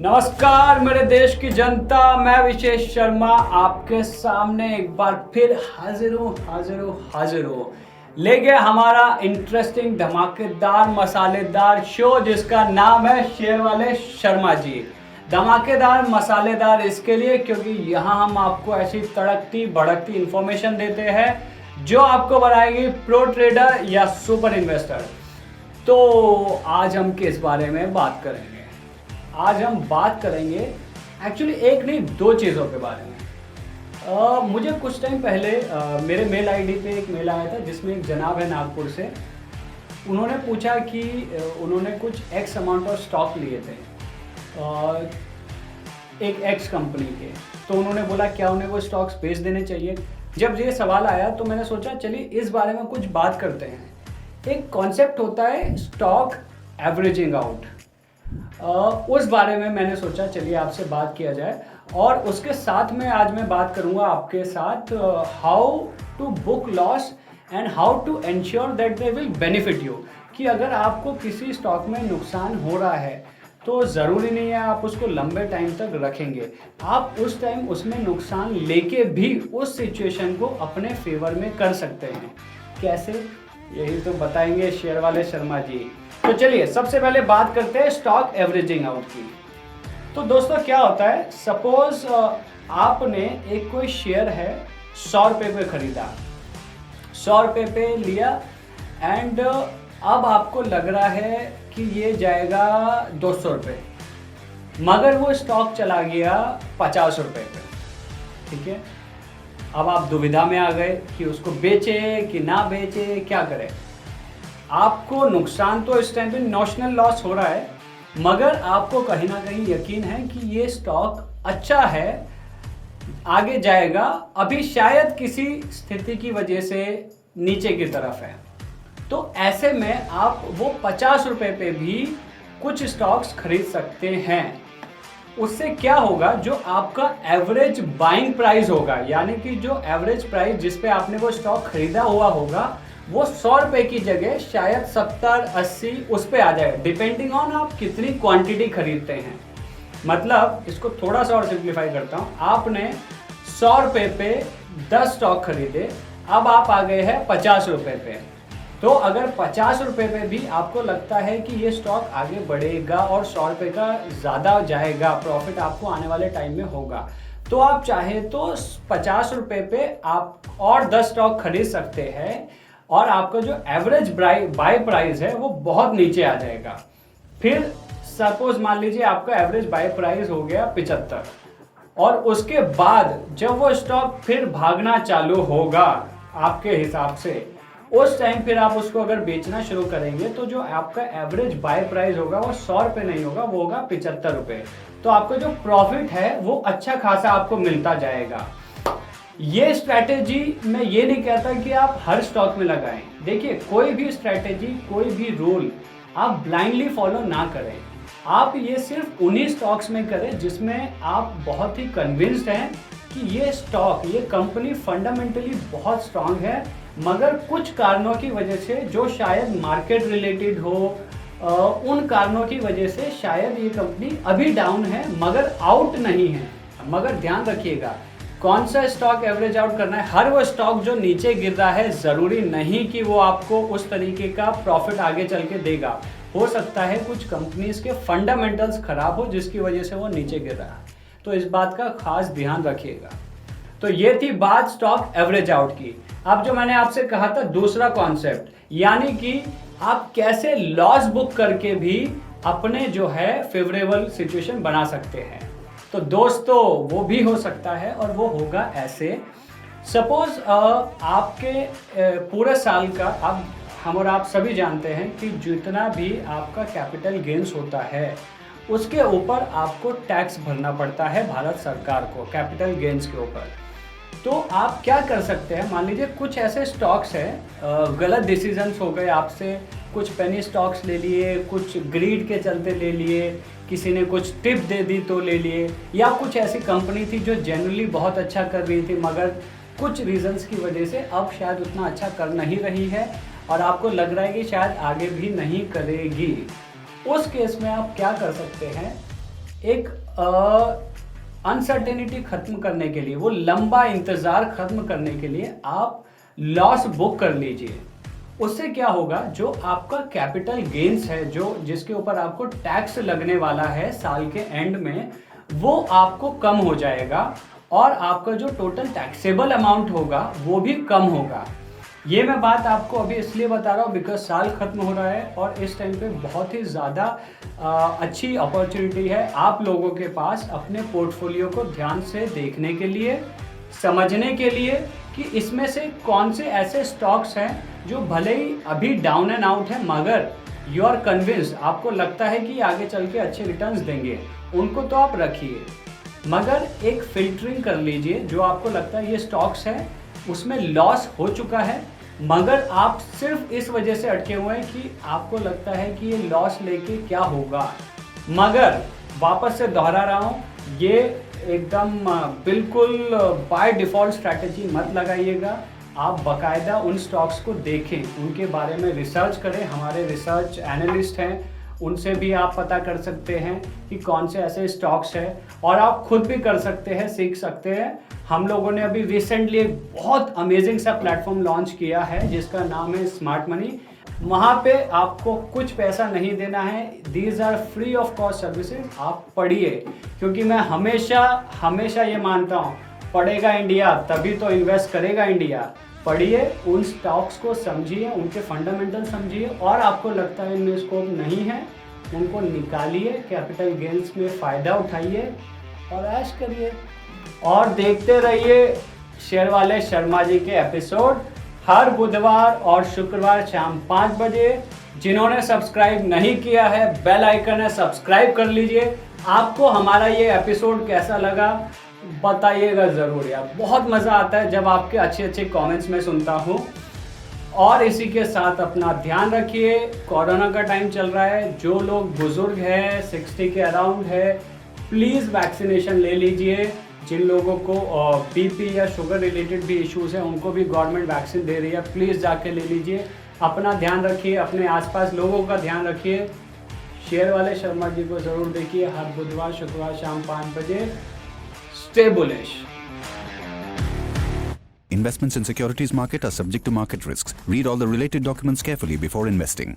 नमस्कार मेरे देश की जनता, मैं विशेष शर्मा आपके सामने एक बार फिर हाजिर हूँ ले गया हमारा इंटरेस्टिंग धमाकेदार मसालेदार शो जिसका नाम है शेर वाले शर्मा जी। धमाकेदार मसालेदार इसके लिए क्योंकि यहाँ हम आपको ऐसी तड़कती भड़कती इंफॉर्मेशन देते हैं जो आपको बनाएगी प्रो ट्रेडर या सुपर इन्वेस्टर। तो आज हम किस बारे में बात करेंगे? आज हम बात करेंगे एक्चुअली एक नहीं दो चीज़ों के बारे में। मुझे कुछ टाइम पहले मेरे मेल आईडी पे एक मेल आया था जिसमें एक जनाब है नागपुर से। उन्होंने पूछा कि उन्होंने कुछ एक्स अमाउंट ऑफ स्टॉक लिए थे एक एक्स कंपनी के, तो उन्होंने बोला क्या उन्हें वो स्टॉक्स बेच देने चाहिए। जब ये सवाल आया तो मैंने सोचा चलिए इस बारे में कुछ बात करते हैं। एक कॉन्सेप्ट होता है स्टॉक एवरेजिंग आउट, उस बारे में मैंने सोचा चलिए आपसे बात किया जाए। और उसके साथ में आज मैं बात करूंगा आपके साथ how to book loss and how to ensure that they will benefit you. कि अगर आपको किसी स्टॉक में नुकसान हो रहा है तो ज़रूरी नहीं है आप उसको लंबे टाइम तक रखेंगे, आप उस टाइम उसमें नुकसान लेके भी उस सिचुएशन को अपने फेवर में कर सकते हैं। कैसे, यही तो बताएंगे शेयर वाले शर्मा जी। तो चलिए सबसे पहले बात करते हैं स्टॉक एवरेजिंग आउट की। तो दोस्तों क्या होता है, सपोज आपने एक कोई शेयर है 100 रुपये पे खरीदा, 100 रुपये पे लिया एंड अब आपको लग रहा है कि ये जाएगा 200 रुपये, मगर वो स्टॉक चला गया 50 रुपये पे। ठीक है, अब आप दुविधा में आ गए कि उसको बेचे कि ना बेचे, क्या करें। आपको नुकसान तो इस टाइम पे नॉशनल लॉस हो रहा है, मगर आपको कहीं ना कहीं यकीन है कि ये स्टॉक अच्छा है, आगे जाएगा, अभी शायद किसी स्थिति की वजह से नीचे की तरफ है। तो ऐसे में आप वो 50 रुपये पे भी कुछ स्टॉक्स खरीद सकते हैं। उससे क्या होगा, जो आपका एवरेज बाइंग प्राइस होगा, यानी कि जो एवरेज प्राइस जिस पे आपने वो स्टॉक खरीदा हुआ होगा वो 100 रुपये की जगह शायद 70-80 उस पे आ जाए, डिपेंडिंग ऑन आप कितनी क्वांटिटी खरीदते हैं। मतलब इसको थोड़ा सा और सिंप्लीफाई करता हूँ, आपने 100 रुपये पे 10 स्टॉक खरीदे, अब आप आ गए हैं 50 रुपये पे। तो अगर 50 रुपये पे भी आपको लगता है कि ये स्टॉक आगे बढ़ेगा और 100 रुपये का ज़्यादा जाएगा, प्रॉफिट आपको आने वाले टाइम में होगा, तो आप चाहे तो 50 रुपये पे आप और 10 स्टॉक खरीद सकते हैं और आपका जो एवरेज बाय प्राइस है वो बहुत नीचे आ जाएगा। फिर सपोज मान लीजिए आपका एवरेज बाय प्राइस हो गया 75, और उसके बाद जब वो स्टॉक फिर भागना चालू होगा आपके हिसाब से, उस टाइम फिर आप उसको अगर बेचना शुरू करेंगे तो जो आपका एवरेज बाय प्राइस होगा वो 100 रुपये नहीं होगा, वो होगा 75 रुपये। तो आपका जो प्रॉफिट है वो अच्छा खासा आपको मिलता जाएगा। ये स्ट्रैटेजी मैं ये नहीं कहता कि आप हर स्टॉक में लगाएं। देखिए कोई भी स्ट्रैटेजी, कोई भी रूल आप ब्लाइंडली फॉलो ना करें। आप ये सिर्फ उन्हीं स्टॉक्स में करें जिसमें आप बहुत ही कन्विंस्ड हैं कि ये स्टॉक, ये कंपनी फंडामेंटली बहुत स्ट्रांग है, मगर कुछ कारणों की वजह से जो शायद मार्केट रिलेटेड हो, उन कारणों की वजह से शायद ये कंपनी अभी डाउन है मगर आउट नहीं है। मगर ध्यान रखिएगा कौन सा स्टॉक एवरेज आउट करना है। हर वो स्टॉक जो नीचे गिर रहा है ज़रूरी नहीं कि वो आपको उस तरीके का प्रॉफिट आगे चल के देगा। हो सकता है कुछ कंपनीज के फंडामेंटल्स खराब हो जिसकी वजह से वो नीचे गिर रहा है, तो इस बात का खास ध्यान रखिएगा। तो ये थी बात स्टॉक एवरेज आउट की। अब जो मैंने आपसे कहा था दूसरा कॉन्सेप्ट, यानी कि आप कैसे लॉस बुक करके भी अपने जो है फेवरेबल सिचुएशन बना सकते हैं। तो दोस्तों वो भी हो सकता है और वो होगा ऐसे, सपोज आपके पूरे साल का हम और आप सभी जानते हैं कि जितना भी आपका कैपिटल गेन्स होता है उसके ऊपर आपको टैक्स भरना पड़ता है भारत सरकार को, कैपिटल गेन्स के ऊपर। तो आप क्या कर सकते हैं, मान लीजिए कुछ ऐसे स्टॉक्स हैं, गलत डिसीजंस हो गए आपसे, कुछ पेनी स्टॉक्स ले लिए, कुछ ग्रीड के चलते ले लिए, किसी ने कुछ टिप दे दी तो ले लिए, या कुछ ऐसी कंपनी थी जो जनरली बहुत अच्छा कर रही थी मगर कुछ रीजंस की वजह से अब शायद उतना अच्छा कर नहीं रही है और आपको लग रहा है कि शायद आगे भी नहीं करेगी। उस केस में आप क्या कर सकते हैं, एक अनसर्टेनिटी खत्म करने के लिए, वो लंबा इंतजार खत्म करने के लिए आप लॉस बुक कर लीजिए। उससे क्या होगा, जो आपका कैपिटल गेन्स है, जो जिसके ऊपर आपको टैक्स लगने वाला है साल के एंड में, वो आपको कम हो जाएगा और आपका जो टोटल टैक्सेबल अमाउंट होगा वो भी कम होगा। ये मैं बात आपको अभी इसलिए बता रहा हूँ बिकॉज साल खत्म हो रहा है और इस टाइम पे बहुत ही ज़्यादा अच्छी अपॉर्चुनिटी है आप लोगों के पास अपने पोर्टफोलियो को ध्यान से देखने के लिए, समझने के लिए कि इसमें से कौन से ऐसे स्टॉक्स हैं जो भले ही अभी डाउन एंड आउट है मगर यू आर कन्विंस्ड, आपको लगता है कि आगे चल के अच्छे रिटर्न्स देंगे, उनको तो आप रखिए। मगर एक फिल्टरिंग कर लीजिए, जो आपको लगता है ये स्टॉक्स है उसमें लॉस हो चुका है मगर आप सिर्फ इस वजह से अटके हुए हैं कि आपको लगता है कि ये लॉस लेके क्या होगा। मगर वापस से दोहरा रहा हूँ, ये एकदम बिल्कुल बाय डिफ़ॉल्ट स्ट्रैटेजी मत लगाइएगा। आप बाकायदा उन स्टॉक्स को देखें, उनके बारे में रिसर्च करें। हमारे रिसर्च एनालिस्ट हैं, उनसे भी आप पता कर सकते हैं कि कौन से ऐसे स्टॉक्स हैं और आप खुद भी कर सकते हैं, सीख सकते हैं। हम लोगों ने अभी रिसेंटली एक बहुत अमेजिंग सा प्लेटफॉर्म लॉन्च किया है जिसका नाम है स्मार्ट मनी। वहाँ पे आपको कुछ पैसा नहीं देना है, these are free of cost services. आप पढ़िए, क्योंकि मैं हमेशा ये मानता हूँ, पढ़ेगा इंडिया तभी तो इन्वेस्ट करेगा इंडिया। पढ़िए, उन स्टॉक्स को समझिए, उनके फंडामेंटल समझिए और आपको लगता है इनमें स्कोप नहीं है, उनको निकालिए, कैपिटल गेन्स में फ़ायदा उठाइए और ऐश करिए। और देखते रहिए शेयर वाले शर्मा जी के एपिसोड हर बुधवार और शुक्रवार शाम 5 बजे। जिन्होंने सब्सक्राइब नहीं किया है, बेल आइकन है, सब्सक्राइब कर लीजिए। आपको हमारा ये एपिसोड कैसा लगा बताइएगा ज़रूर यार, बहुत मज़ा आता है जब आपके अच्छे कमेंट्स में सुनता हूँ। और इसी के साथ अपना ध्यान रखिए, कोरोना का टाइम चल रहा है, जो लोग बुज़ुर्ग हैं 60 के अराउंड है प्लीज़ वैक्सीनेशन ले लीजिए। जिन लोगों को बीपी या शुगर रिलेटेड भी इश्यूज़ हैं उनको भी गवर्नमेंट वैक्सीन दे रही है, प्लीज़ जाके ले लीजिए। अपना ध्यान रखिए, अपने आसपास लोगों का ध्यान रखिए। शेयर वाले शर्मा जी को ज़रूर देखिए हर बुधवार शुक्रवार शाम 5 बजे। Stay bullish. Investments in securities market are subject to market risks. Read all the related documents carefully before investing.